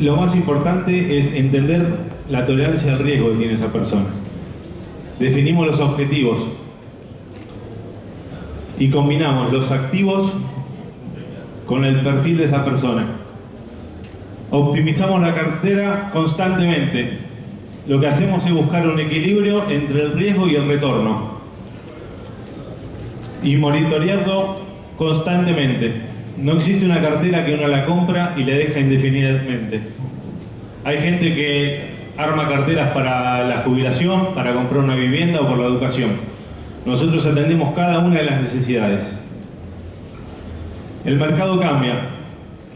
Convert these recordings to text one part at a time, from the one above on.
lo más importante es entender la tolerancia al riesgo que tiene esa persona. Definimos los objetivos y combinamos los activos con el perfil de esa persona. Optimizamos la cartera constantemente. Lo que hacemos es buscar un equilibrio entre el riesgo y el retorno. Y monitorearlo constantemente. No existe una cartera que uno la compra y le deja indefinidamente. Hay gente que arma carteras para la jubilación, para comprar una vivienda o por la educación. Nosotros atendemos cada una de las necesidades. El mercado cambia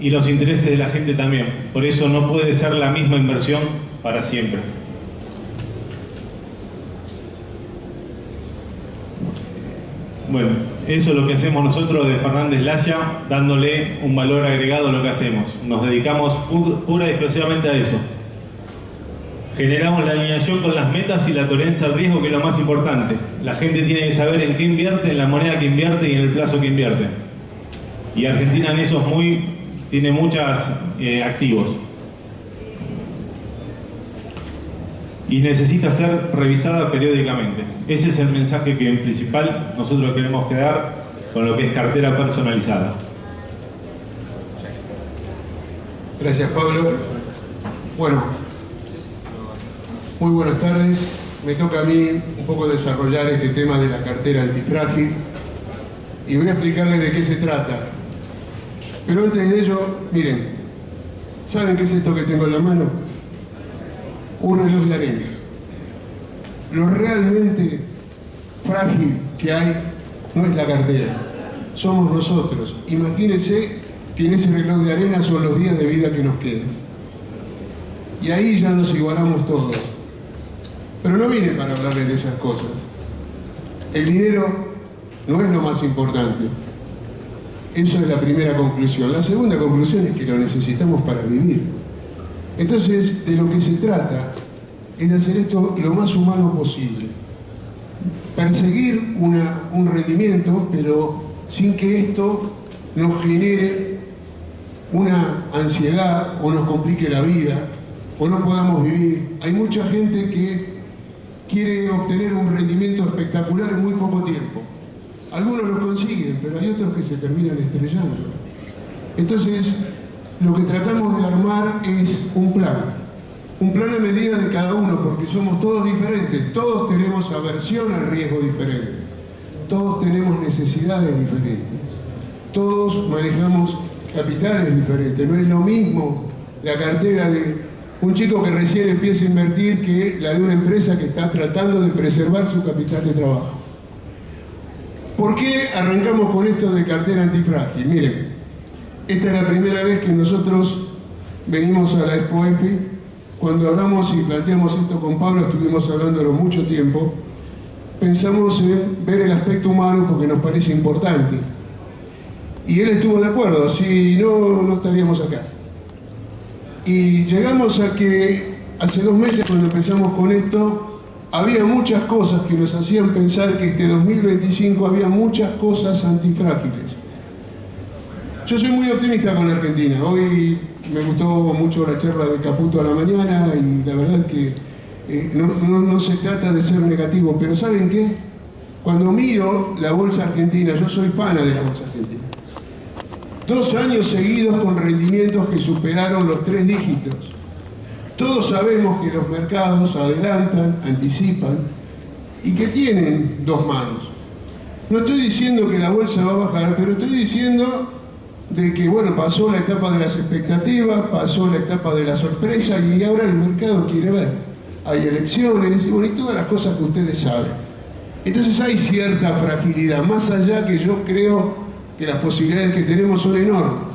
y los intereses de la gente también. Por eso no puede ser la misma inversión para siempre. Bueno, eso es lo que hacemos nosotros de Fernández Laya, dándole un valor agregado a lo que hacemos. Nos dedicamos pura y exclusivamente a eso. Generamos la alineación con las metas y la tolerancia al riesgo, que es lo más importante. La gente tiene que saber en qué invierte, en la moneda que invierte y en el plazo que invierte. Y Argentina en eso tiene muchos activos. Y necesita ser revisada periódicamente. Ese es el mensaje que en principal nosotros queremos dar con lo que es cartera personalizada. Gracias, Pablo. Bueno, muy buenas tardes. Me toca a mí un poco desarrollar este tema de la cartera antifrágil y voy a explicarles de qué se trata. Pero antes de ello, miren, ¿saben qué es esto que tengo en la mano? Un reloj de arena. Lo realmente frágil que hay no es la cartera, somos nosotros. Imagínense que en ese reloj de arena son los días de vida que nos quedan. Y ahí ya nos igualamos todos. Pero no vine para hablarles de esas cosas. El dinero no es lo más importante. Eso es la primera conclusión. La segunda conclusión es que lo necesitamos para vivir. Entonces, de lo que se trata es de hacer esto lo más humano posible. Perseguir un rendimiento, pero sin que esto nos genere una ansiedad o nos complique la vida o no podamos vivir. Hay mucha gente que quiere obtener un rendimiento espectacular en muy poco tiempo. Algunos lo consiguen, pero hay otros que se terminan estrellando. Entonces, lo que tratamos de armar es un plan a medida de cada uno, porque somos todos diferentes, todos tenemos aversión al riesgo diferente, todos tenemos necesidades diferentes, todos manejamos capitales diferentes. No es lo mismo la cartera de un chico que recién empieza a invertir que la de una empresa que está tratando de preservar su capital de trabajo. ¿Por qué arrancamos con esto de cartera antifrágil? Miren, esta es la primera vez que nosotros venimos a la Expo EFI. Cuando hablamos y planteamos esto con Pablo, estuvimos hablándolo mucho tiempo, pensamos en ver el aspecto humano porque nos parece importante. Y él estuvo de acuerdo, si no, no estaríamos acá. Y llegamos a que hace 2 meses, cuando empezamos con esto, había muchas cosas que nos hacían pensar que este 2025 había muchas cosas antifrágiles. Yo soy muy optimista con la Argentina. Hoy me gustó mucho la charla de Caputo a la mañana y la verdad que no se trata de ser negativo, pero ¿saben qué? Cuando miro la bolsa argentina, yo soy pana de la bolsa argentina. 2 años seguidos con rendimientos que superaron los 3 dígitos. Todos sabemos que los mercados adelantan, anticipan y que tienen 2 manos. No estoy diciendo que la bolsa va a bajar, pero estoy diciendo de que, bueno, pasó la etapa de las expectativas, pasó la etapa de la sorpresa y ahora el mercado quiere ver. Hay elecciones y, bueno, y todas las cosas que ustedes saben. Entonces hay cierta fragilidad, más allá que yo creo que las posibilidades que tenemos son enormes.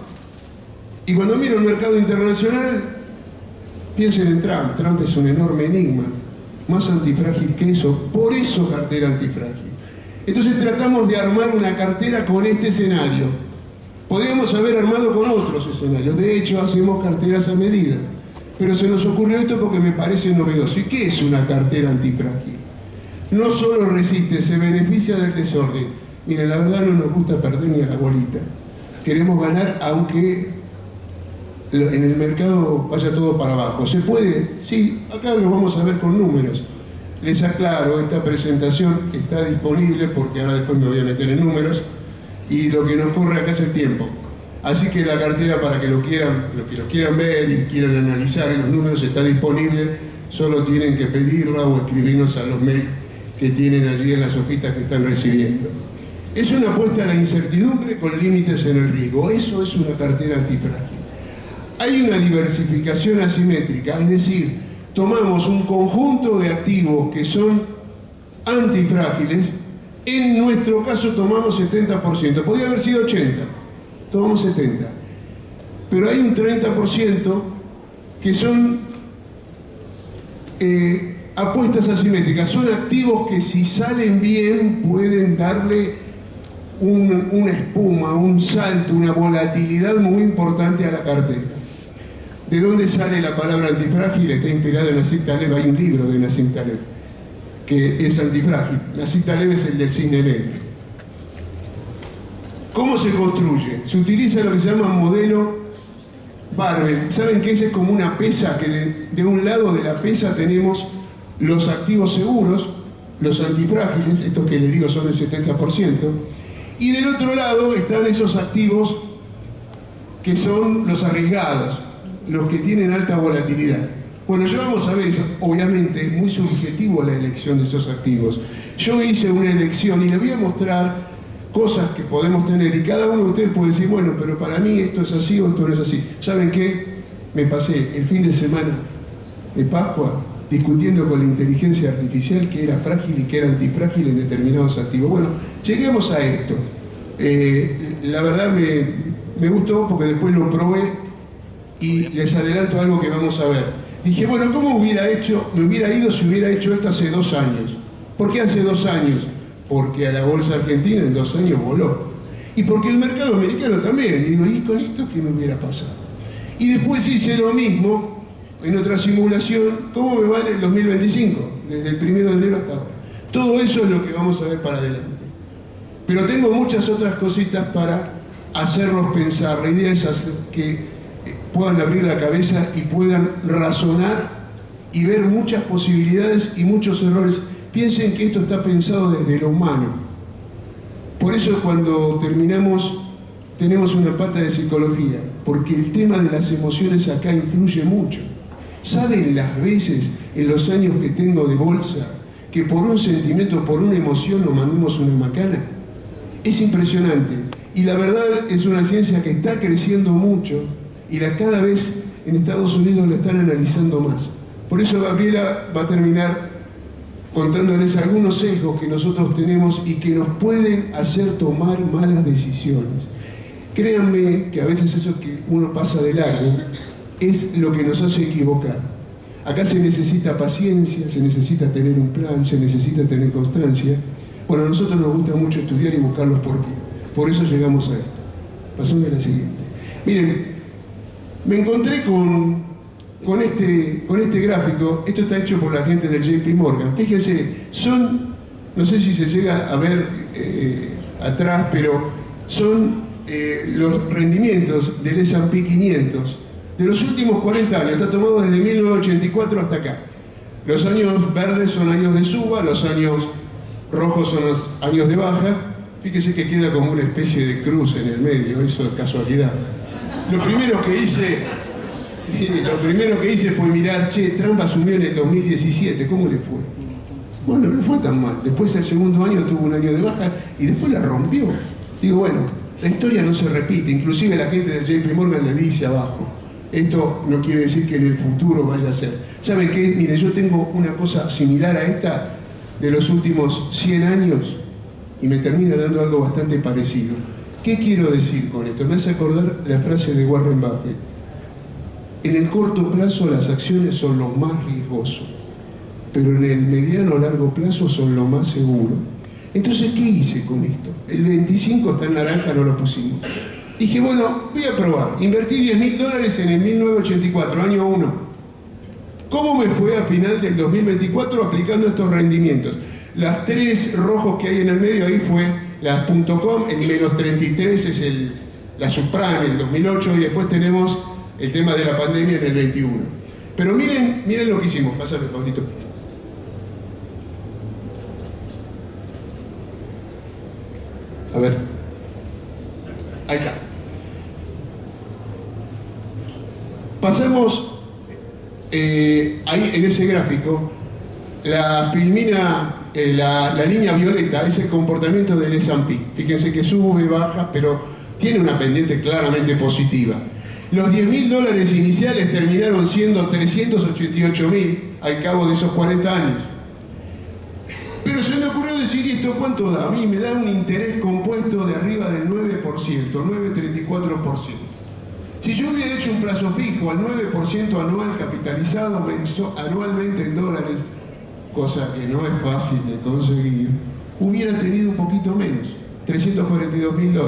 Y cuando miro el mercado internacional, piensen en Trump. Trump es un enorme enigma, más antifrágil que eso, por eso cartera antifrágil. Entonces tratamos de armar una cartera con este escenario. Podríamos haber armado con otros escenarios, de hecho hacemos carteras a medidas, pero se nos ocurrió esto porque me parece novedoso. ¿Y qué es una cartera antifrágil? No solo resiste, se beneficia del desorden. Miren, la verdad no nos gusta perder ni a la bolita. Queremos ganar aunque en el mercado vaya todo para abajo. ¿Se puede? Sí, acá lo vamos a ver con números. Les aclaro, esta presentación está disponible porque ahora después me voy a meter en números y lo que nos corre acá es el tiempo. Así que la cartera, para que los que lo quieran ver y quieran analizar, los números está disponible, solo tienen que pedirla o escribirnos a los mails que tienen allí en las hojitas que están recibiendo. Es una apuesta a la incertidumbre con límites en el riesgo. Eso es una cartera antifrágil. Hay una diversificación asimétrica, es decir, tomamos un conjunto de activos que son antifrágiles. En nuestro caso tomamos 70%, podría haber sido 80%, tomamos 70%. Pero hay un 30% que son apuestas asimétricas, son activos que si salen bien pueden darle una espuma, un salto, una volatilidad muy importante a la cartera. ¿De dónde sale la palabra antifrágil? Está inspirado en Nassim Taleb. Hay un libro de Nassim Taleb que es antifrágil. Nassim Taleb es el del cisne negro. ¿Cómo se construye? Se utiliza lo que se llama modelo Barbell. ¿Saben que ese es como una pesa? Que de un lado de la pesa tenemos los activos seguros, los antifrágiles, estos que les digo son el 70%, y del otro lado están esos activos que son los arriesgados, los que tienen alta volatilidad. Bueno, ya vamos a ver eso. Obviamente es muy subjetivo la elección de esos activos. Yo hice una elección y les voy a mostrar cosas que podemos tener y cada uno de ustedes puede decir, bueno, pero para mí esto es así o esto no es así. ¿Saben qué? Me pasé el fin de semana de Pascua discutiendo con la inteligencia artificial que era frágil y que era antifrágil en determinados activos. Bueno, lleguemos a esto. La verdad me gustó porque después lo probé y les adelanto algo que vamos a ver. Dije, bueno, ¿cómo me hubiera ido si hubiera hecho esto hace 2 años? ¿Por qué hace 2 años? Porque a la bolsa argentina en 2 años voló. Y porque el mercado americano también. Y digo, ¿y con esto qué me hubiera pasado? Y después hice lo mismo en otra simulación. ¿Cómo me va en el 2025? Desde el 1 de enero hasta ahora. Todo eso es lo que vamos a ver para adelante. Pero tengo muchas otras cositas para hacerlos pensar. La idea es hacer que puedan abrir la cabeza y puedan razonar y ver muchas posibilidades y muchos errores. Piensen que esto está pensado desde lo humano. Por eso cuando terminamos tenemos una pata de psicología, porque el tema de las emociones acá influye mucho. ¿Saben las veces en los años que tengo de bolsa que por un sentimiento, por una emoción nos mandamos una macana? Es impresionante. Y la verdad es una ciencia que está creciendo mucho y cada vez en Estados Unidos la están analizando más. Por eso Gabriela va a terminar contándoles algunos sesgos que nosotros tenemos y que nos pueden hacer tomar malas decisiones. Créanme que a veces eso que uno pasa de largo es lo que nos hace equivocar. Acá se necesita paciencia, se necesita tener un plan, se necesita tener constancia. Bueno, a nosotros nos gusta mucho estudiar y buscar los porqué. Por eso llegamos a esto. Pasando a la siguiente. Miren, me encontré con este gráfico. Esto está hecho por la gente del JP Morgan. Fíjense, no sé si se llega a ver atrás, pero son los rendimientos del S&P 500 de los últimos 40 años. Está tomado desde 1984 hasta acá. Los años verdes son años de suba, los años rojos son los años de baja. Fíjese que queda como una especie de cruz en el medio, eso es casualidad. Lo primero que hice fue mirar, Trump asumió en el 2017, ¿cómo le fue? Bueno, no le fue tan mal. Después el segundo año tuvo un año de baja y después la rompió. Digo, bueno, la historia no se repite. Inclusive la gente del JP Morgan le dice abajo, esto no quiere decir que en el futuro vaya a ser. ¿Saben qué? Miren, yo tengo una cosa similar a esta de los últimos 100 años y me termina dando algo bastante parecido. ¿Qué quiero decir con esto? Me hace acordar la frase de Warren Buffett. En el corto plazo las acciones son lo más riesgoso, pero en el mediano o largo plazo son lo más seguro. Entonces, ¿qué hice con esto? El 25 está en naranja, no lo pusimos. Dije, bueno, voy a probar. Invertí $10.000 en el 1984, año 1. ¿Cómo me fue a final del 2024 aplicando estos rendimientos? Las 3 rojos que hay en el medio, ahí fue las .com, el menos 33 es la subprime, el 2008, y después tenemos el tema de la pandemia en el 21. Pero miren lo que hicimos. Pásame, Pablito. A ver. Ahí está. Pasamos ahí en ese gráfico, la filmina, la línea violeta es el comportamiento del S&P. Fíjense que sube, baja, pero tiene una pendiente claramente positiva. Los $10.000 iniciales terminaron siendo 388.000 al cabo de esos 40 años. Pero se me ocurrió decir, ¿y esto cuánto da? A mí me da un interés compuesto de arriba del 9%, 9,34%. Si yo hubiera hecho un plazo fijo al 9% anual capitalizado anualmente en dólares, cosa que no es fácil de conseguir, hubiera tenido un poquito menos, $342.000.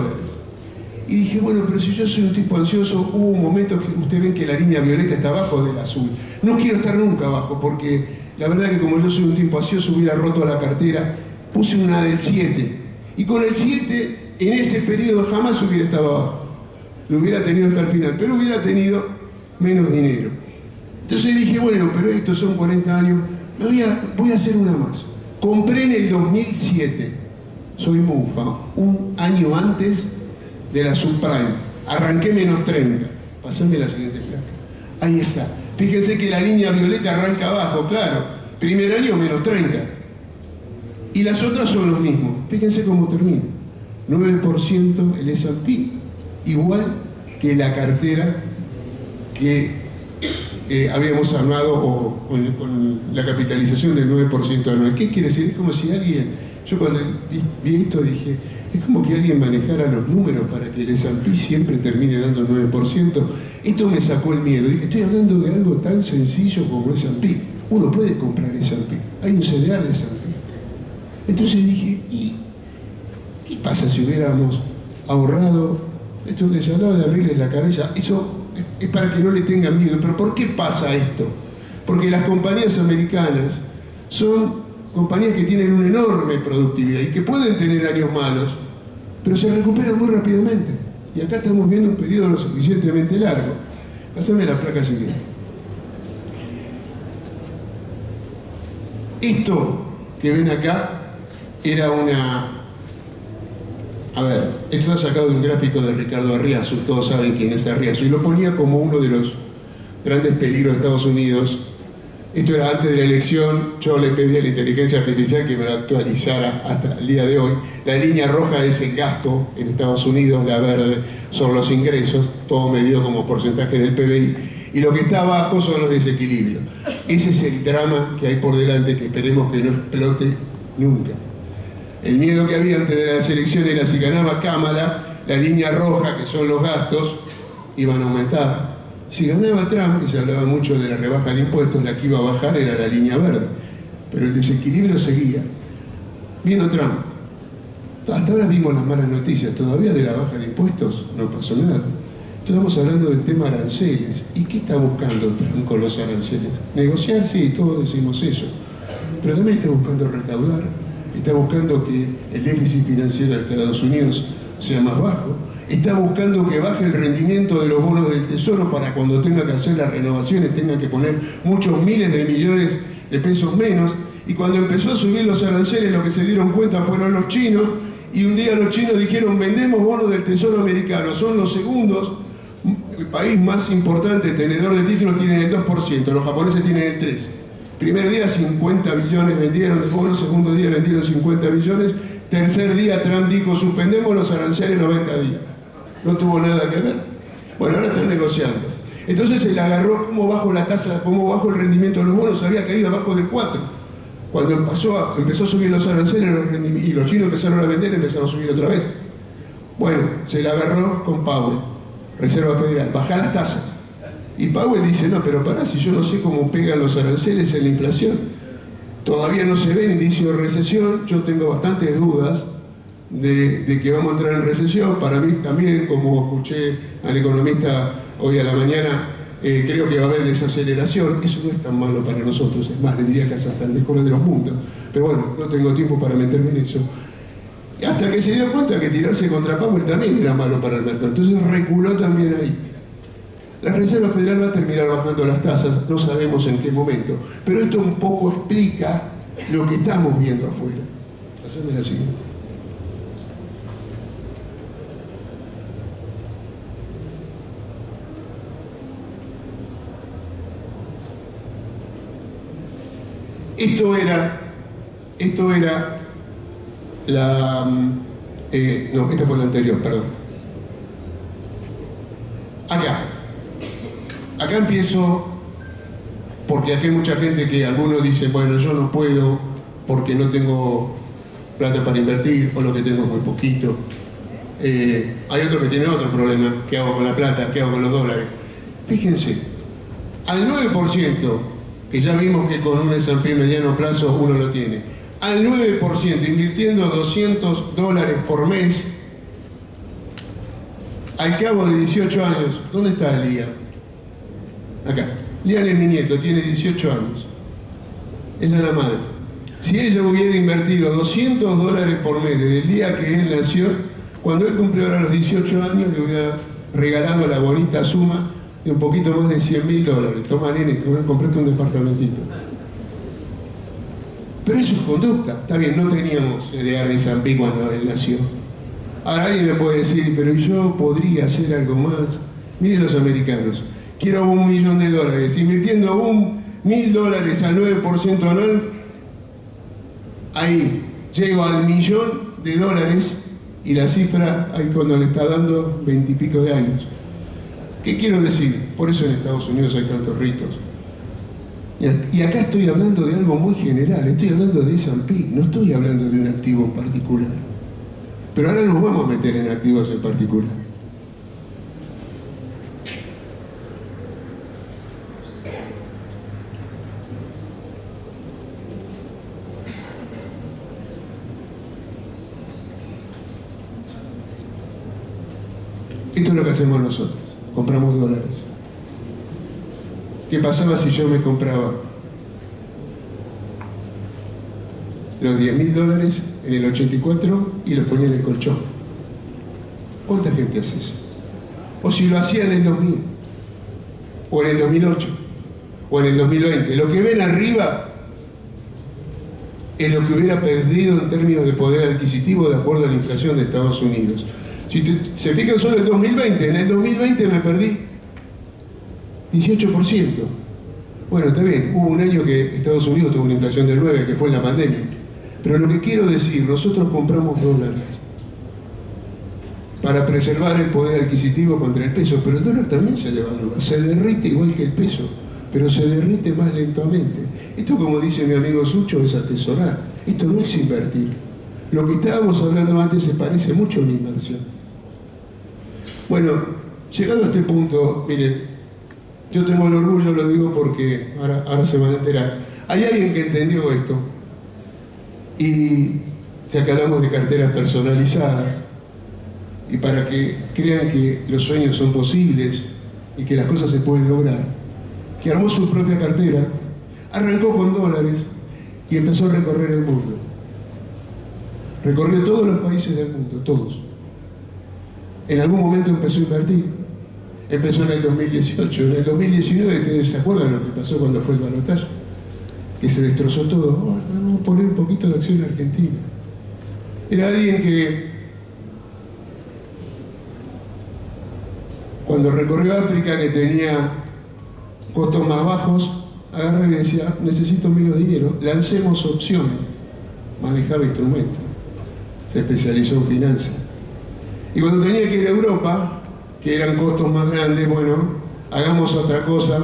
Y dije, bueno, pero si yo soy un tipo ansioso, hubo un momento que ustedes ven que la línea violeta está abajo del azul. No quiero estar nunca abajo, porque la verdad que como yo soy un tipo ansioso, hubiera roto la cartera, puse una del 7. Y con el 7, en ese periodo jamás hubiera estado abajo. Lo hubiera tenido hasta el final, pero hubiera tenido menos dinero. Entonces dije, bueno, pero estos son 40 años, voy a hacer una más. Compré en el 2007, soy mufa, un año antes de la subprime. Arranqué menos 30. Pasame la siguiente placa. Ahí está. Fíjense que la línea violeta arranca abajo, claro. Primer año menos 30. Y las otras son los mismos. Fíjense cómo termina. 9% el S&P, igual que la cartera que habíamos armado con la capitalización del 9% anual. ¿Qué quiere decir? Es como si alguien, yo cuando vi esto dije, es como que alguien manejara los números para que el S&P siempre termine dando el 9%. Esto me sacó el miedo. Estoy hablando de algo tan sencillo como S&P. Uno puede comprar S&P. Hay un CDR de S&P. Entonces dije, ¿y qué pasa si hubiéramos ahorrado? Esto les hablaba de abrirles la cabeza. Eso es para que no le tengan miedo. Pero ¿por qué pasa esto? Porque las compañías americanas son compañías que tienen una enorme productividad y que pueden tener años malos, pero se recuperan muy rápidamente. Y acá estamos viendo un periodo lo suficientemente largo. Pásame la placa siguiente. Esto que ven acá era una... A ver, esto está sacado de un gráfico de Ricardo Arriazu, todos saben quién es Arriazu, y lo ponía como uno de los grandes peligros de Estados Unidos. Esto era antes de la elección, yo le pedí a la inteligencia artificial que me lo actualizara hasta el día de hoy. La línea roja es el gasto en Estados Unidos, la verde son los ingresos, todo medido como porcentaje del PBI, y lo que está abajo son los desequilibrios. Ese es el drama que hay por delante, que esperemos que no explote nunca. El miedo que había antes de las elecciones era si ganaba Kamala, la línea roja, que son los gastos, iban a aumentar. Si ganaba Trump, que se hablaba mucho de la rebaja de impuestos, la que iba a bajar era la línea verde. Pero el desequilibrio seguía. Vino Trump. Hasta ahora vimos las malas noticias. Todavía de la baja de impuestos no pasó nada. Estamos hablando del tema aranceles. ¿Y qué está buscando Trump con los aranceles? Negociar, sí, todos decimos eso. Pero también está buscando recaudar. Está buscando que el déficit financiero de Estados Unidos sea más bajo. Está buscando que baje el rendimiento de los bonos del Tesoro para cuando tenga que hacer las renovaciones tenga que poner muchos miles de millones de pesos menos. Y cuando empezó a subir los aranceles, lo que se dieron cuenta fueron los chinos, y un día los chinos dijeron, vendemos bonos del Tesoro americano, son los segundos, el país más importante, tenedor de títulos, tienen el 2%, los japoneses tienen el 3%. Primer día 50 billones vendieron de bonos, segundo día vendieron 50 billones, tercer día Trump dijo, suspendemos los aranceles 90 días. No tuvo nada que ver. Bueno, ahora están negociando. Entonces se le agarró cómo bajo la tasa, cómo bajo el rendimiento de los bonos, había caído abajo del 4. Cuando empezó a subir los aranceles y los chinos empezaron a vender, empezaron a subir otra vez. Bueno, se le agarró con Powell, Reserva Federal, bajar las tasas. Y Powell dice, no, pero pará, si yo no sé cómo pegan los aranceles en la inflación, todavía no se ven indicios de recesión, yo tengo bastantes dudas de que vamos a entrar en recesión. Para mí también, como escuché al economista hoy a la mañana, creo que va a haber desaceleración. Eso no es tan malo para nosotros, es más, le diría que es hasta el mejor de los mundos. Pero bueno, no tengo tiempo para meterme en eso. Y hasta que se dio cuenta que tirarse contra Powell también era malo para el mercado. Entonces reculó también ahí. La Reserva Federal va a terminar bajando las tasas, no sabemos en qué momento, pero esto un poco explica lo que estamos viendo afuera. Haceme la siguiente. Esto era la... no, esta fue la anterior, perdón. Acá empiezo, porque aquí hay mucha gente que algunos dicen, bueno, yo no puedo porque no tengo plata para invertir, o lo que tengo es muy poquito. Hay otros que tienen otro problema, ¿qué hago con la plata? ¿Qué hago con los dólares? Fíjense, al 9%, que ya vimos que con un S&P mediano plazo uno lo tiene, al 9% invirtiendo $200 por mes, al cabo de 18 años, ¿dónde está Lía? Acá. Lía es mi nieto, tiene 18 años. Es la madre. Si ella hubiera invertido $200 por mes desde el día que él nació, cuando él cumplió ahora los 18 años, le hubiera regalado la bonita suma de un poquito más de $100.000. Toma, nene, que voy a comprarte un departamentito. Pero eso es conducta. Está bien, no teníamos de R&B cuando él nació. Ahora alguien me puede decir, pero yo podría hacer algo más. Miren los americanos. Quiero $1 millón. Invirtiendo $1.000 al 9% anual, ahí llego al $1 millón y la cifra ahí cuando le está dando 20 y pico de años. ¿Qué quiero decir? Por eso en Estados Unidos hay tantos ricos. Y acá estoy hablando de algo muy general, estoy hablando de S&P, no estoy hablando de un activo en particular. Pero ahora nos vamos a meter en activos en particular. Esto es lo que hacemos nosotros, compramos dólares. ¿Qué pasaba si yo me compraba los $10.000 en el 84 y los ponía en el colchón? ¿Cuánta gente hace eso? O si lo hacía en el 2000, o en el 2008, o en el 2020. Lo que ven arriba es lo que hubiera perdido en términos de poder adquisitivo de acuerdo a la inflación de Estados Unidos. Si se fijan solo en el 2020, en el 2020 me perdí 18%. Bueno, está bien, hubo un año que Estados Unidos tuvo una inflación del 9%, que fue en la pandemia. Pero lo que quiero decir, nosotros compramos dólares para preservar el poder adquisitivo contra el peso, pero el dólar también se devalúa, se derrite igual que el peso, pero se derrite más lentamente. Esto, como dice mi amigo Sucho, es atesorar. Esto no es invertir. Lo que estábamos hablando antes se parece mucho a una inversión. Bueno, llegado a este punto, miren, yo tengo el orgullo, lo digo porque ahora se van a enterar. Hay alguien que entendió esto, y ya que hablamos de carteras personalizadas, y para que crean que los sueños son posibles y que las cosas se pueden lograr, que armó su propia cartera, arrancó con dólares y empezó a recorrer el mundo. Recorrió todos los países del mundo, todos. En algún momento empezó a invertir. Empezó en el 2018. En el 2019, ¿ustedes se acuerdan lo que pasó cuando fue el balotaje? Que se destrozó todo. Vamos a poner un poquito de acción argentina. Era alguien que, cuando recorrió África, que tenía costos más bajos, agarraba y decía, necesito menos dinero, lancemos opciones. Manejaba instrumentos. Se especializó en finanzas. Y cuando tenía que ir a Europa, que eran costos más grandes, bueno, hagamos otra cosa,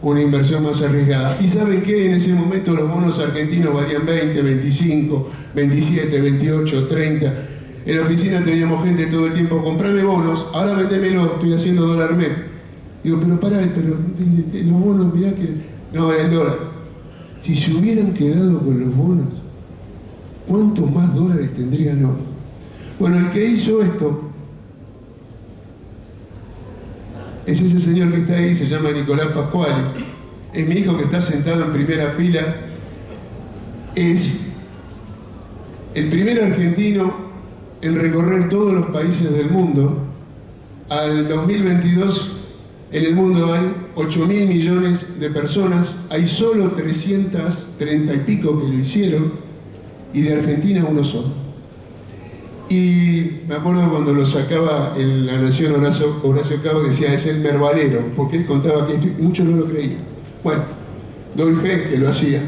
una inversión más arriesgada. ¿Y saben qué? En ese momento los bonos argentinos valían 20, 25, 27, 28, 30. En la oficina teníamos gente todo el tiempo, comprame bonos, ahora vendémelo, estoy haciendo dólar MEP. Digo, pero pará, pero los bonos, mirá que... No, el dólar. Si se hubieran quedado con los bonos, ¿cuántos más dólares tendrían hoy? Bueno, el que hizo esto es ese señor que está ahí, se llama Nicolás Pascuali. Es mi hijo que está sentado en primera fila. Es el primer argentino en recorrer todos los países del mundo. Al 2022 En el mundo hay 8.000 millones de personas, hay solo 330 y pico que lo hicieron, y de Argentina uno solo. Y me acuerdo cuando lo sacaba en La Nación Horacio Cabo, decía, es el mervalero, porque él contaba que esto, y muchos no lo creían. Bueno, doy fe que lo hacía.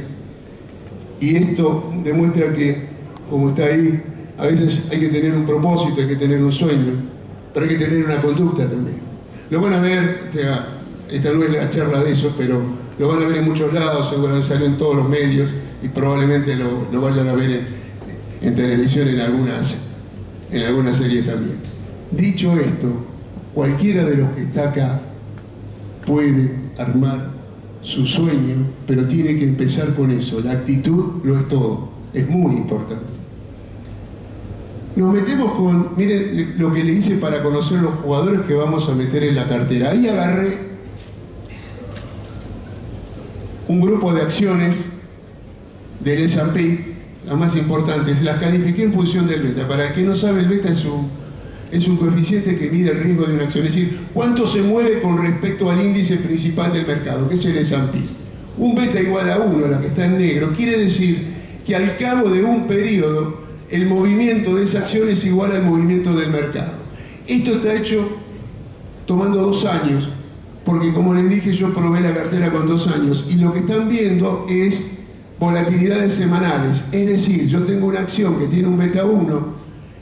Y esto demuestra que, como está ahí, a veces hay que tener un propósito, hay que tener un sueño, pero hay que tener una conducta también. Lo van a ver, esta no es la charla de eso, pero lo van a ver en muchos lados, seguramente salió en todos los medios y probablemente lo vayan a ver en televisión en algunas series también. Dicho esto, cualquiera de los que está acá puede armar su sueño, pero tiene que empezar con eso. La actitud lo es todo, es muy importante. Nos metemos con, miren lo que le hice para conocer los jugadores que vamos a meter en la cartera. Ahí agarré un grupo de acciones del S&P, las más importantes, las califiqué en función del beta. Para el que no sabe, el beta es un coeficiente que mide el riesgo de una acción, es decir, cuánto se mueve con respecto al índice principal del mercado, que es el S&P. Un beta igual a 1, la que está en negro, quiere decir que al cabo de un periodo el movimiento de esa acción es igual al movimiento del mercado. Esto está hecho tomando 2 años, porque como les dije, yo probé la cartera con 2 años, y lo que están viendo es volatilidades semanales. Es decir, yo tengo una acción que tiene un beta 1,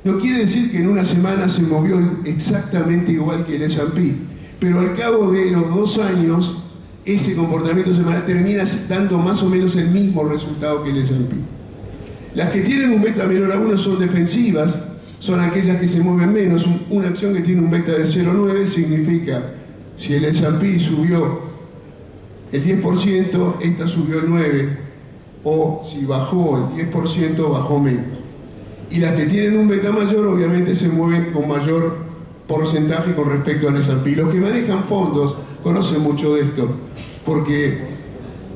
no quiere decir que en una semana se movió exactamente igual que el S&P, pero al cabo de los 2 años, ese comportamiento semanal termina dando más o menos el mismo resultado que el S&P. Las que tienen un beta menor a 1 son defensivas, son aquellas que se mueven menos. Una acción que tiene un beta de 0,9 significa, si el S&P subió el 10%, esta subió el 9%, o si bajó el 10%, bajó menos. Y las que tienen un beta mayor, obviamente se mueven con mayor porcentaje con respecto al S&P. Los que manejan fondos conocen mucho de esto, porque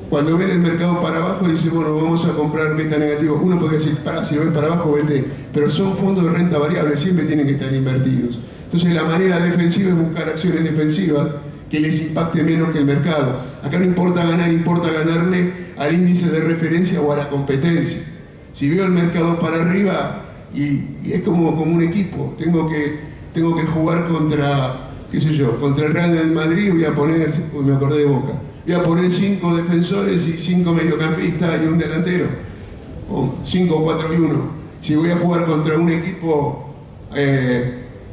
cuando ven el mercado para abajo dicen, bueno, vamos a comprar beta negativo. Uno podría decir, si lo ves para abajo, vete. Pero son fondos de renta variable, siempre tienen que estar invertidos. Entonces la manera defensiva es buscar acciones defensivas que les impacte menos que el mercado. Acá no importa ganar, importa ganarle al índice de referencia o a la competencia. Si veo el mercado para arriba, y es como un equipo, tengo que jugar contra, qué sé yo, contra el Real Madrid, voy a poner, me acordé de Boca, voy a poner 5 defensores y 5 mediocampistas y un delantero, o 5, 4 y 1. Si voy a jugar contra un equipo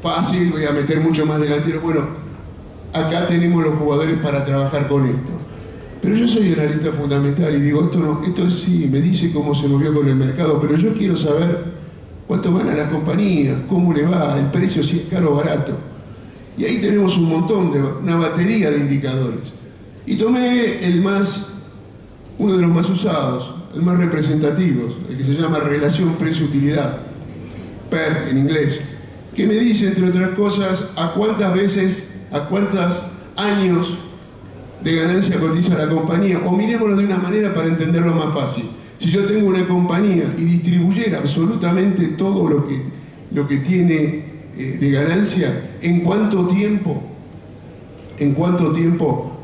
fácil, voy a meter mucho más delantero. Bueno, acá tenemos los jugadores para trabajar con esto. Pero yo soy analista fundamental y digo, esto sí me dice cómo se movió con el mercado, pero yo quiero saber cuánto gana la compañía, cómo le va, el precio, si es caro o barato. Y ahí tenemos un montón, una batería de indicadores. Y tomé uno de los más usados, el más representativo, el que se llama relación precio-utilidad, PER en inglés, que me dice, entre otras cosas, a cuántos años de ganancia cotiza la compañía. O mirémoslo de una manera para entenderlo más fácil. Si yo tengo una compañía y distribuyera absolutamente todo lo que tiene de ganancia, ¿en cuánto tiempo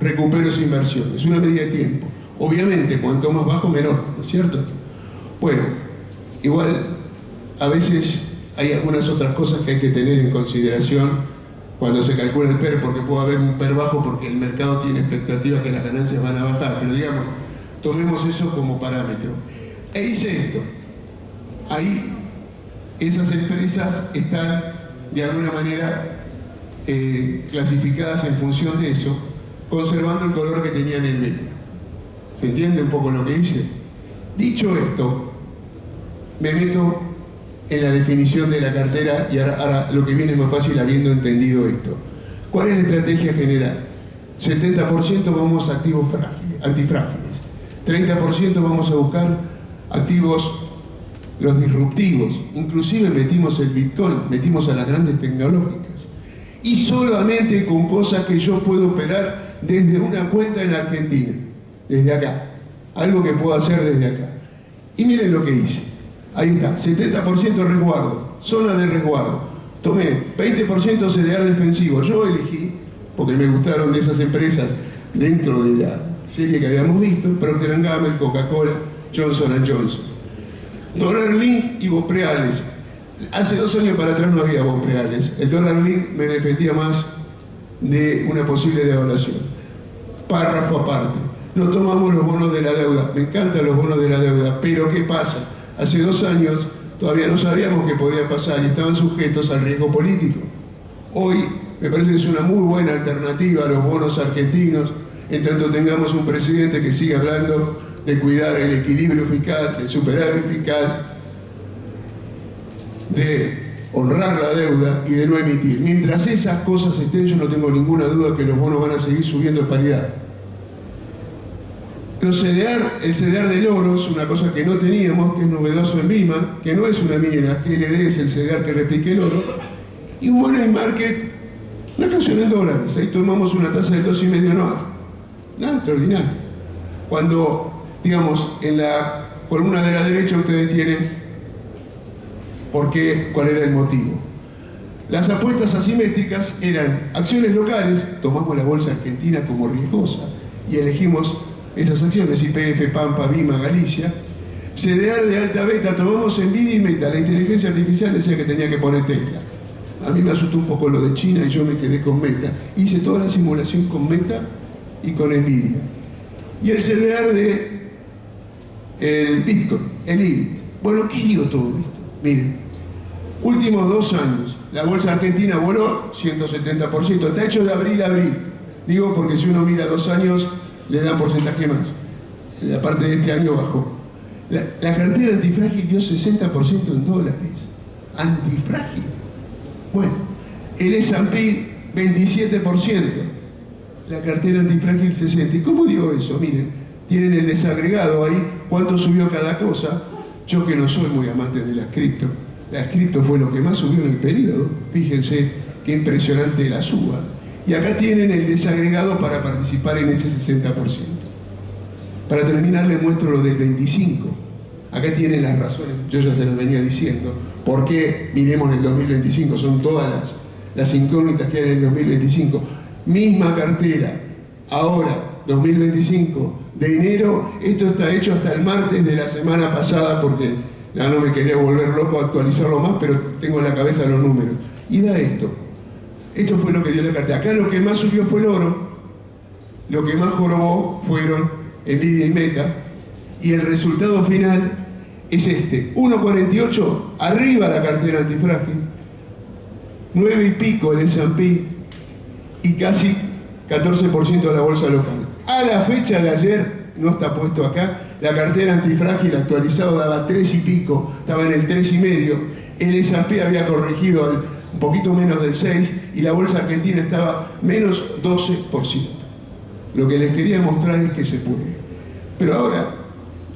recupero esa inversión? Es una medida de tiempo. Obviamente, cuanto más bajo, menor, ¿no es cierto? Bueno, igual a veces hay algunas otras cosas que hay que tener en consideración cuando se calcula el PER, porque puede haber un PER bajo porque el mercado tiene expectativas que las ganancias van a bajar, pero digamos, tomemos eso como parámetro. E hice esto. Ahí esas empresas están de alguna manera clasificadas en función de eso, conservando el color que tenían en medio. ¿Se entiende un poco lo que hice? Dicho esto, me meto en la definición de la cartera y ahora lo que viene es más fácil habiendo entendido esto. ¿Cuál es la estrategia general? 70% vamos a activos antifrágiles, 30% vamos a buscar activos, los disruptivos, inclusive metimos el Bitcoin, metimos a las grandes tecnológicas, y solamente con cosas que yo puedo operar desde una cuenta en Argentina, desde acá, algo que puedo hacer desde acá. Y miren lo que hice. Ahí está, 70% resguardo, zona de resguardo. Tomé 20% CDR defensivo. Yo elegí, porque me gustaron de esas empresas dentro de la serie que habíamos visto: Procter & Gamble, Coca-Cola, Johnson & Johnson. Dólar Link y Bopreales. Hace 2 años para atrás no había Bopreales. El Dólar Link me defendía más de una posible devaluación. Párrafo aparte. No tomamos los bonos de la deuda. Me encantan los bonos de la deuda, pero ¿qué pasa? Hace 2 años todavía no sabíamos qué podía pasar y estaban sujetos al riesgo político. Hoy me parece que es una muy buena alternativa a los bonos argentinos, en tanto tengamos un presidente que siga hablando de cuidar el equilibrio fiscal, el superávit fiscal, de honrar la deuda y de no emitir. Mientras esas cosas estén, yo no tengo ninguna duda que los bonos van a seguir subiendo de paridad. Los CDR, el CDR del oro es una cosa que no teníamos, que es novedoso en Lima, que no es una mina, que LD es el CDR que replique el oro, y un money market, una canción en dólares. Ahí tomamos una tasa de 2,5 anual. Nada extraordinario. Cuando, digamos, en la columna de la derecha ustedes tienen cuál era el motivo. Las apuestas asimétricas eran acciones locales, tomamos la bolsa argentina como riesgosa y elegimos esas acciones: YPF, Pampa, Vima, Galicia. CDR de alta beta, tomamos Nvidia y Meta. La inteligencia artificial decía que tenía que poner Tesla. A mí me asustó un poco lo de China y yo me quedé con Meta. Hice toda la simulación con Meta y con Nvidia. Y el CDR de el Bitcoin, el IBIT. Bueno, ¿qué digo todo esto? Miren, últimos 2 años, la bolsa argentina voló 170%, está hecho de abril a abril. Digo porque si uno mira 2 años, le dan porcentaje más. La parte de este año bajó. La cartera antifrágil dio 60% en dólares. Antifrágil. Bueno, el S&P 27%. La cartera antifrágil 60%. ¿Y cómo digo eso? Miren, tienen el desagregado ahí, cuánto subió cada cosa. Yo que no soy muy amante de las cripto fue lo que más subió en el periodo. Fíjense qué impresionante la suba. Y acá tienen el desagregado para participar en ese 60%. Para terminar les muestro lo del 25%. Acá tienen las razones, yo ya se las venía diciendo. ¿Por qué miremos en el 2025? Son todas las incógnitas que hay en el 2025. Misma cartera, ahora, 2025, de enero, esto está hecho hasta el martes de la semana pasada porque ya no me quería volver loco a actualizarlo más, pero tengo en la cabeza los números. Y da esto. Esto fue lo que dio la cartera. Acá lo que más subió fue el oro, lo que más jorobó fueron Nvidia y Meta, y el resultado final es este: 1,48 arriba la cartera antifrágil, 9 y pico el S&P y casi 14% de la bolsa local. A la fecha de ayer, no está puesto acá, la cartera antifrágil actualizado daba 3 y pico, estaba en el 3,5, el S&P había corregido un poquito menos del 6 y la bolsa argentina estaba menos 12%. Lo que les quería mostrar es que se puede. Pero ahora,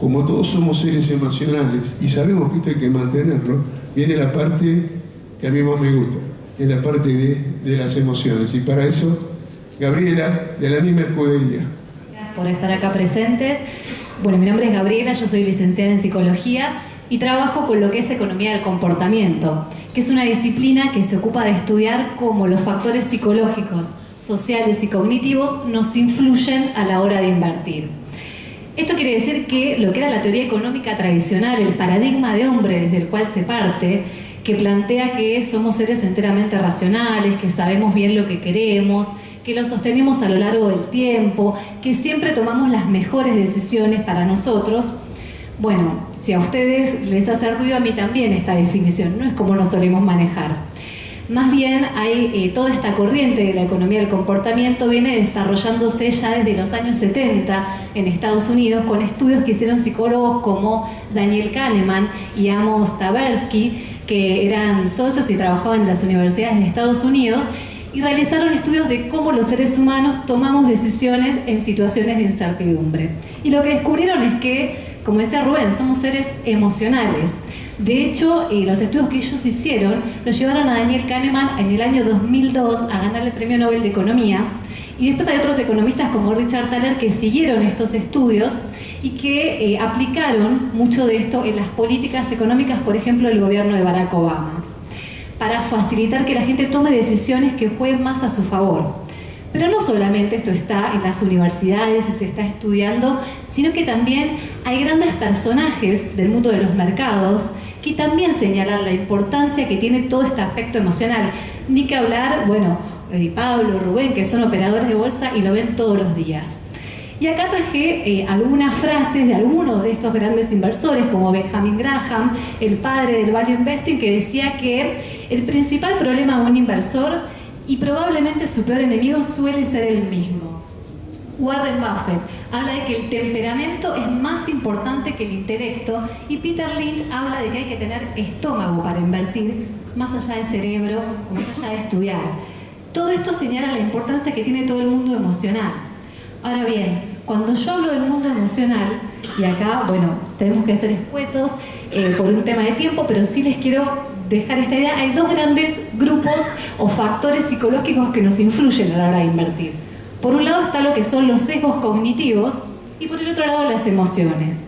como todos somos seres emocionales y sabemos que esto hay que mantenerlo, viene la parte que a mí más me gusta, es la parte de las emociones. Y para eso, Gabriela, de la misma escudería. Gracias por estar acá presentes. Bueno, mi nombre es Gabriela, yo soy licenciada en Psicología y trabajo con lo que es Economía del Comportamiento, que es una disciplina que se ocupa de estudiar cómo los factores psicológicos, sociales y cognitivos nos influyen a la hora de invertir. Esto quiere decir que lo que era la teoría económica tradicional, el paradigma de hombre desde el cual se parte, que plantea que somos seres enteramente racionales, que sabemos bien lo que queremos, que lo sostenemos a lo largo del tiempo, que siempre tomamos las mejores decisiones para nosotros. Bueno, si a ustedes les hace ruido, a mí también esta definición, no es como nos solemos manejar. Más bien hay toda esta corriente de la economía del comportamiento viene desarrollándose ya desde los años 70 en Estados Unidos con estudios que hicieron psicólogos como Daniel Kahneman y Amos Tversky, que eran socios y trabajaban en las universidades de Estados Unidos y realizaron estudios de cómo los seres humanos tomamos decisiones en situaciones de incertidumbre. Y lo que descubrieron es que, como decía Rubén, somos seres emocionales. De hecho, los estudios que ellos hicieron los llevaron a Daniel Kahneman en el año 2002 a ganar el Premio Nobel de Economía. Y después hay otros economistas como Richard Thaler que siguieron estos estudios y que aplicaron mucho de esto en las políticas económicas, por ejemplo, del gobierno de Barack Obama, para facilitar que la gente tome decisiones que jueguen más a su favor. Pero no solamente esto está en las universidades y se está estudiando, sino que también hay grandes personajes del mundo de los mercados que también señalan la importancia que tiene todo este aspecto emocional. Ni que hablar, bueno, Pablo, Rubén, que son operadores de bolsa y lo ven todos los días. Y acá traje algunas frases de algunos de estos grandes inversores, como Benjamin Graham, el padre del Value Investing, que decía que el principal problema de un inversor y probablemente su peor enemigo suele ser el mismo. Warren Buffett habla de que el temperamento es más importante que el intelecto y Peter Lynch habla de que hay que tener estómago para invertir, más allá del cerebro, más allá de estudiar. Todo esto señala la importancia que tiene todo el mundo emocional. Ahora bien, cuando yo hablo del mundo emocional, y acá, bueno, tenemos que ser escuetos por un tema de tiempo, pero sí les quiero dejar esta idea. Hay dos grandes grupos o factores psicológicos que nos influyen a la hora de invertir. Por un lado está lo que son los sesgos cognitivos y por el otro lado las emociones.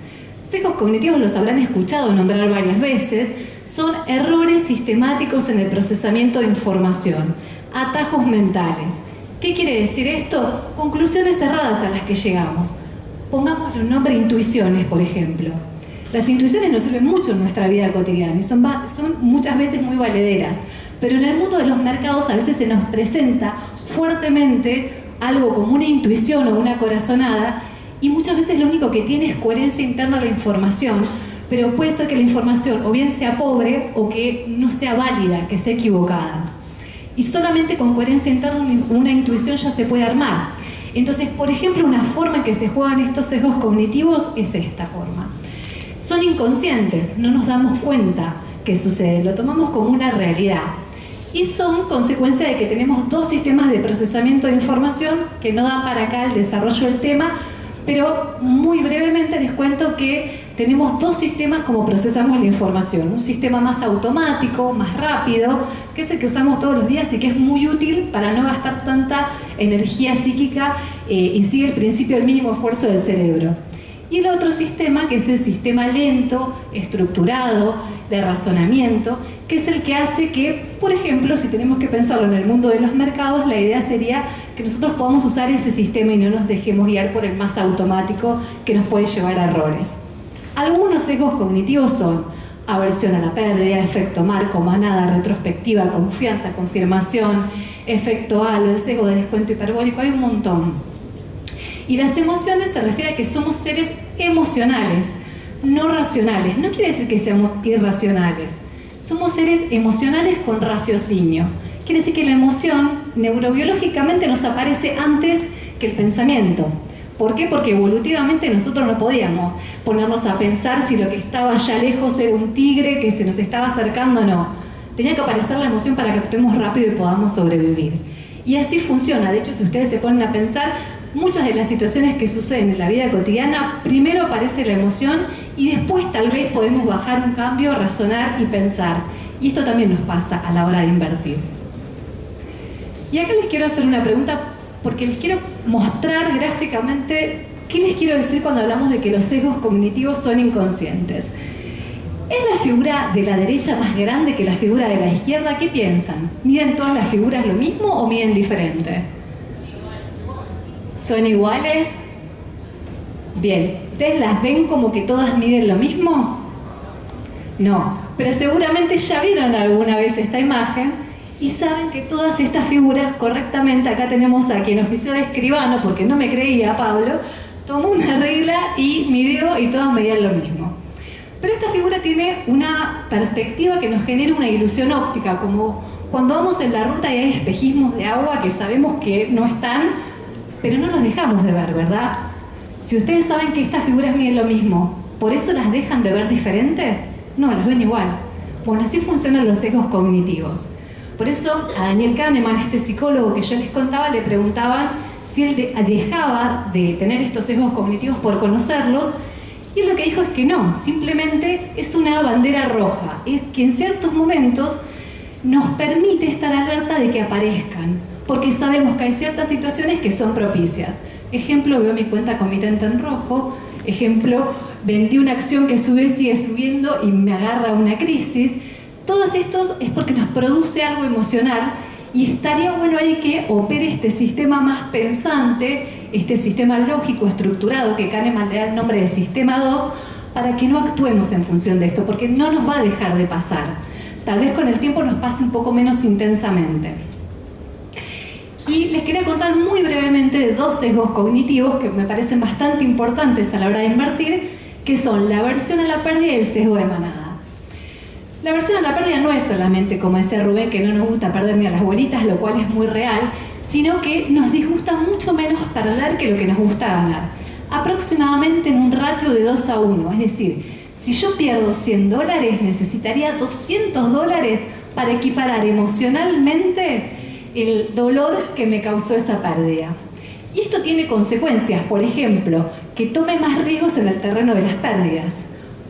Sesgos cognitivos los habrán escuchado nombrar varias veces. Son errores sistemáticos en el procesamiento de información, atajos mentales. ¿Qué quiere decir esto? Conclusiones erradas a las que llegamos. Pongámosle un nombre: intuiciones, por ejemplo. Las intuiciones nos sirven mucho en nuestra vida cotidiana y son muchas veces muy valederas, pero en el mundo de los mercados a veces se nos presenta fuertemente algo como una intuición o una corazonada y muchas veces lo único que tiene es coherencia interna a la información, pero puede ser que la información o bien sea pobre o que no sea válida, que sea equivocada. Y solamente con coherencia interna una intuición ya se puede armar. Entonces, por ejemplo, una forma en que se juegan estos sesgos cognitivos es esta forma. Son inconscientes, no nos damos cuenta que sucede, lo tomamos como una realidad. Y son consecuencia de que tenemos dos sistemas de procesamiento de información que no dan para acá el desarrollo del tema, pero muy brevemente les cuento que tenemos dos sistemas como procesamos la información. Un sistema más automático, más rápido, que es el que usamos todos los días y que es muy útil para no gastar tanta energía psíquica y sigue el principio del mínimo esfuerzo del cerebro. Y el otro sistema, que es el sistema lento, estructurado, de razonamiento, que es el que hace que, por ejemplo, si tenemos que pensarlo en el mundo de los mercados, la idea sería que nosotros podamos usar ese sistema y no nos dejemos guiar por el más automático que nos puede llevar a errores. Algunos sesgos cognitivos son aversión a la pérdida, efecto marco, manada, retrospectiva, confianza, confirmación, efecto halo, el sesgo de descuento hiperbólico, hay un montón. Y las emociones se refiere a que somos seres emocionales, no racionales. No quiere decir que seamos irracionales. Somos seres emocionales con raciocinio. Quiere decir que la emoción neurobiológicamente nos aparece antes que el pensamiento. ¿Por qué? Porque evolutivamente nosotros no podíamos ponernos a pensar si lo que estaba allá lejos era un tigre que se nos estaba acercando o no. Tenía que aparecer la emoción para que actuemos rápido y podamos sobrevivir. Y así funciona. De hecho, si ustedes se ponen a pensar, muchas de las situaciones que suceden en la vida cotidiana, primero aparece la emoción y después tal vez podemos bajar un cambio, razonar y pensar. Y esto también nos pasa a la hora de invertir. Y acá les quiero hacer una pregunta porque les quiero mostrar gráficamente qué les quiero decir cuando hablamos de que los sesgos cognitivos son inconscientes. ¿Es la figura de la derecha más grande que la figura de la izquierda? ¿Qué piensan? ¿Miden todas las figuras lo mismo o miden diferente? ¿Son iguales? Bien, ¿ustedes las ven como que todas miden lo mismo? No, pero seguramente ya vieron alguna vez esta imagen y saben que todas estas figuras correctamente, acá tenemos a quien ofició de escribano, porque no me creía Pablo, tomó una regla y midió y todas medían lo mismo. Pero esta figura tiene una perspectiva que nos genera una ilusión óptica, como cuando vamos en la ruta y hay espejismos de agua que sabemos que no están, pero no los dejamos de ver, ¿verdad? Si ustedes saben que estas figuras miden lo mismo, ¿por eso las dejan de ver diferentes? No, las ven igual. Bueno, así funcionan los sesgos cognitivos. Por eso a Daniel Kahneman, este psicólogo que yo les contaba, le preguntaban si él dejaba de tener estos sesgos cognitivos por conocerlos, y él lo que dijo es que no, simplemente es una bandera roja, es que en ciertos momentos nos permite estar alerta de que aparezcan, porque sabemos que hay ciertas situaciones que son propicias. Ejemplo, veo mi cuenta comitente en rojo. Ejemplo, vendí una acción que sube, sigue subiendo y me agarra una crisis. Todos estos es porque nos produce algo emocional Y estaría bueno ahí que opere este sistema más pensante, este sistema lógico estructurado, que Kahneman le da el nombre de sistema 2, para que no actuemos en función de esto, porque no nos va a dejar de pasar. Tal vez con el tiempo nos pase un poco menos intensamente. Y les quería contar muy brevemente de dos sesgos cognitivos que me parecen bastante importantes a la hora de invertir, que son la aversión a la pérdida y el sesgo de manada. La aversión a la pérdida no es solamente, como decía Rubén, que no nos gusta perder ni a las abuelitas, lo cual es muy real, sino que nos disgusta mucho menos perder que lo que nos gusta ganar. Aproximadamente en un ratio de 2-1, es decir, si yo pierdo $100, necesitaría $200 para equiparar emocionalmente el dolor que me causó esa pérdida. Y esto tiene consecuencias, por ejemplo, que tome más riesgos en el terreno de las pérdidas.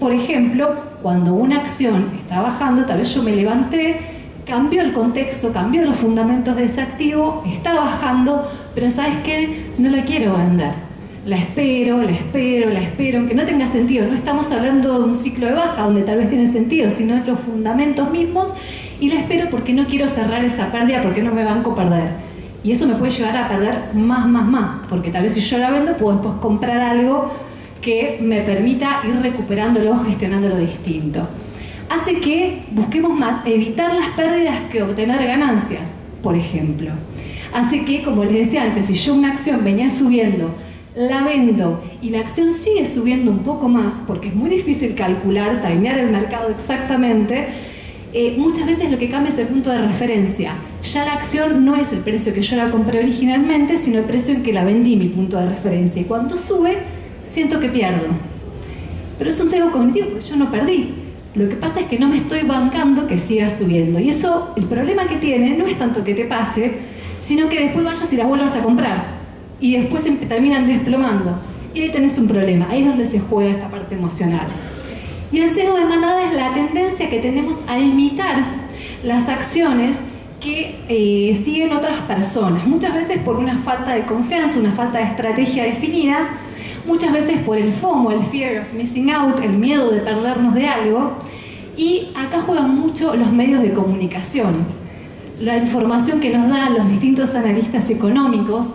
Por ejemplo, cuando una acción está bajando, tal vez yo me levanté, cambió el contexto, cambió los fundamentos de ese activo, está bajando, pero ¿sabes qué? No la quiero vender. La espero, aunque no tenga sentido. No estamos hablando de un ciclo de baja donde tal vez tiene sentido, sino de los fundamentos mismos, y la espero porque no quiero cerrar esa pérdida, porque no me banco perder. Y eso me puede llevar a perder más, porque tal vez si yo la vendo puedo después comprar algo que me permita ir recuperándolo, gestionándolo distinto. Hace que busquemos más evitar las pérdidas que obtener ganancias, por ejemplo. Hace que, como les decía antes, si yo una acción venía subiendo, la vendo y la acción sigue subiendo un poco más, porque es muy difícil calcular, timear el mercado exactamente, muchas veces lo que cambia es el punto de referencia. Ya la acción no es el precio que yo la compré originalmente, sino el precio en que la vendí, mi punto de referencia. Y cuando sube, siento que pierdo. Pero es un sesgo cognitivo, porque yo no perdí. Lo que pasa es que no me estoy bancando que siga subiendo. Y eso, el problema que tiene, no es tanto que te pase, sino que después vayas y las vuelvas a comprar. Y después terminan desplomando. Y ahí tenés un problema. Ahí es donde se juega esta parte emocional. Y el sesgo de manada es la tendencia que tenemos a imitar las acciones que siguen otras personas. Muchas veces por una falta de confianza, una falta de estrategia definida. Muchas veces por el FOMO, el Fear of Missing Out, el miedo de perdernos de algo. Y acá juegan mucho los medios de comunicación. La información que nos dan los distintos analistas económicos,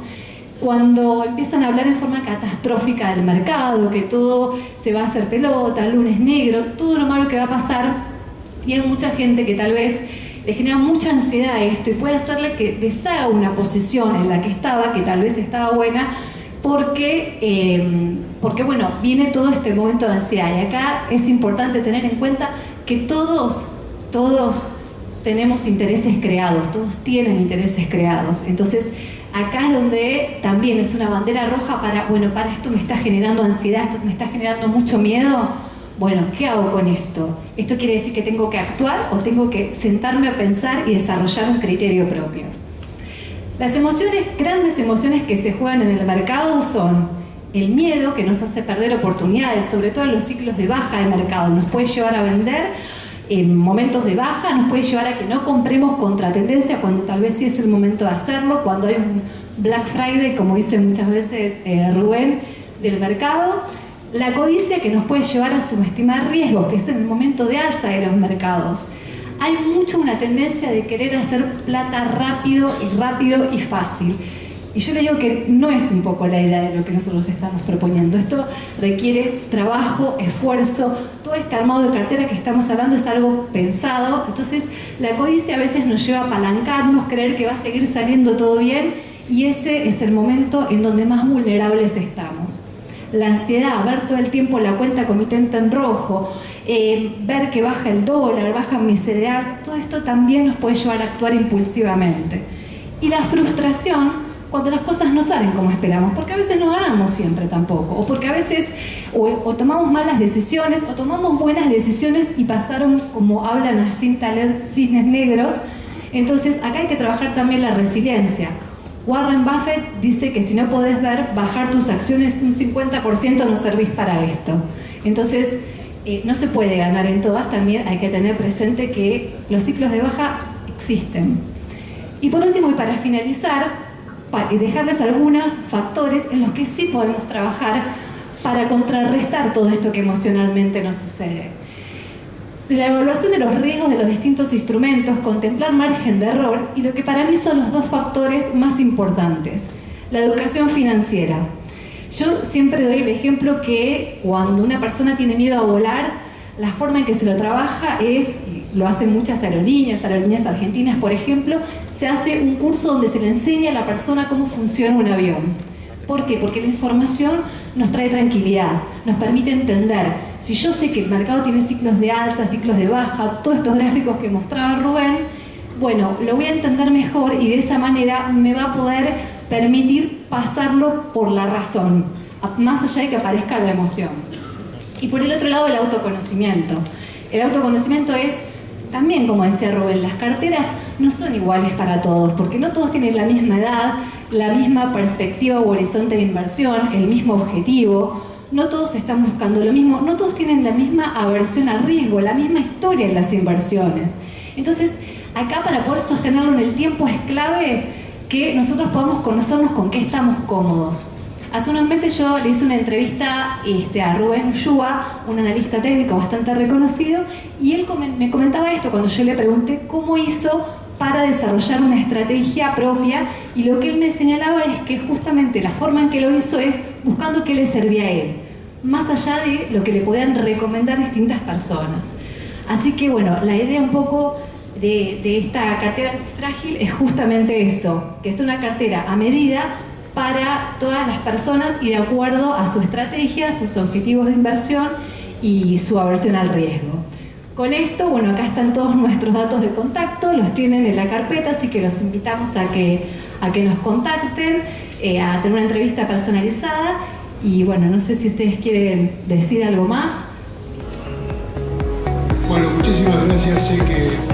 cuando empiezan a hablar en forma catastrófica del mercado, que todo se va a hacer pelota, lunes negro, todo lo malo que va a pasar, y hay mucha gente que tal vez le genera mucha ansiedad a esto y puede hacerle que deshaga una posición en la que estaba, que tal vez estaba buena, porque bueno, viene todo este momento de ansiedad. Y acá es importante tener en cuenta que todos tenemos intereses creados, todos tienen intereses creados. Entonces, acá es donde también es una bandera roja para esto me está generando ansiedad, esto me está generando mucho miedo. Bueno, ¿qué hago con esto? ¿Esto quiere decir que tengo que actuar o tengo que sentarme a pensar y desarrollar un criterio propio? Las emociones, grandes emociones que se juegan en el mercado son el miedo, que nos hace perder oportunidades, sobre todo en los ciclos de baja de mercado. Nos puede llevar a vender en momentos de baja, nos puede llevar a que no compremos contra tendencia cuando tal vez sí es el momento de hacerlo, cuando hay un Black Friday, como dice muchas veces Rubén, del mercado. La codicia, que nos puede llevar a subestimar riesgos, que es el momento de alza de los mercados. Hay mucho una tendencia de querer hacer plata rápido y fácil. Y yo le digo que no es un poco la idea de lo que nosotros estamos proponiendo. Esto requiere trabajo, esfuerzo. Todo este armado de cartera que estamos hablando es algo pensado. Entonces, la codicia a veces nos lleva a apalancarnos, creer que va a seguir saliendo todo bien, y ese es el momento en donde más vulnerables estamos. La ansiedad, ver todo el tiempo la cuenta comitente en rojo, ver que baja el dólar, bajan mis CDRs, todo esto también nos puede llevar a actuar impulsivamente. Y la frustración, cuando las cosas no salen como esperamos, porque a veces no ganamos siempre tampoco, o porque a veces o tomamos malas decisiones, o tomamos buenas decisiones y pasaron, como hablan las cisnes negros. Entonces acá hay que trabajar también la resiliencia. Warren Buffett dice que si no podés ver bajar tus acciones un 50%, no servís para esto. Entonces no se puede ganar en todas, también hay que tener presente que los ciclos de baja existen. Y por último, y para finalizar, dejarles algunos factores en los que sí podemos trabajar para contrarrestar todo esto que emocionalmente nos sucede. la evaluación de los riesgos de los distintos instrumentos, contemplar margen de error y lo que para mí son los dos factores más importantes, la educación financiera. Yo siempre doy el ejemplo que cuando una persona tiene miedo a volar, la forma en que se lo trabaja es, lo hacen muchas aerolíneas argentinas, por ejemplo, se hace un curso donde se le enseña a la persona cómo funciona un avión. ¿Por qué? Porque la información nos trae tranquilidad, nos permite entender. Si yo sé que el mercado tiene ciclos de alza, ciclos de baja, todos estos gráficos que mostraba Rubén, bueno, lo voy a entender mejor y de esa manera me va a poder permitir pasarlo por la razón, más allá de que aparezca la emoción. Y por el otro lado, el autoconocimiento. El autoconocimiento es, también como decía Rubén, las carteras no son iguales para todos, porque no todos tienen la misma edad, la misma perspectiva o horizonte de inversión, el mismo objetivo, no todos están buscando lo mismo, no todos tienen la misma aversión al riesgo, la misma historia en las inversiones. Entonces, acá para poder sostenerlo en el tiempo es clave que nosotros podamos conocernos con qué estamos cómodos. Hace unos meses yo le hice una entrevista a Rubén Ushua, un analista técnico bastante reconocido, y él me comentaba esto cuando yo le pregunté cómo hizo para desarrollar una estrategia propia, y lo que él me señalaba es que justamente la forma en que lo hizo es buscando qué le servía a él, más allá de lo que le podían recomendar distintas personas. Así que bueno, la idea un poco de esta cartera frágil es justamente eso, que es una cartera a medida para todas las personas y de acuerdo a su estrategia, sus objetivos de inversión y su aversión al riesgo. Con esto, bueno, acá están todos nuestros datos de contacto, los tienen en la carpeta, así que los invitamos a que nos contacten, a tener una entrevista personalizada y bueno, no sé si ustedes quieren decir algo más. Bueno, muchísimas gracias. Sé que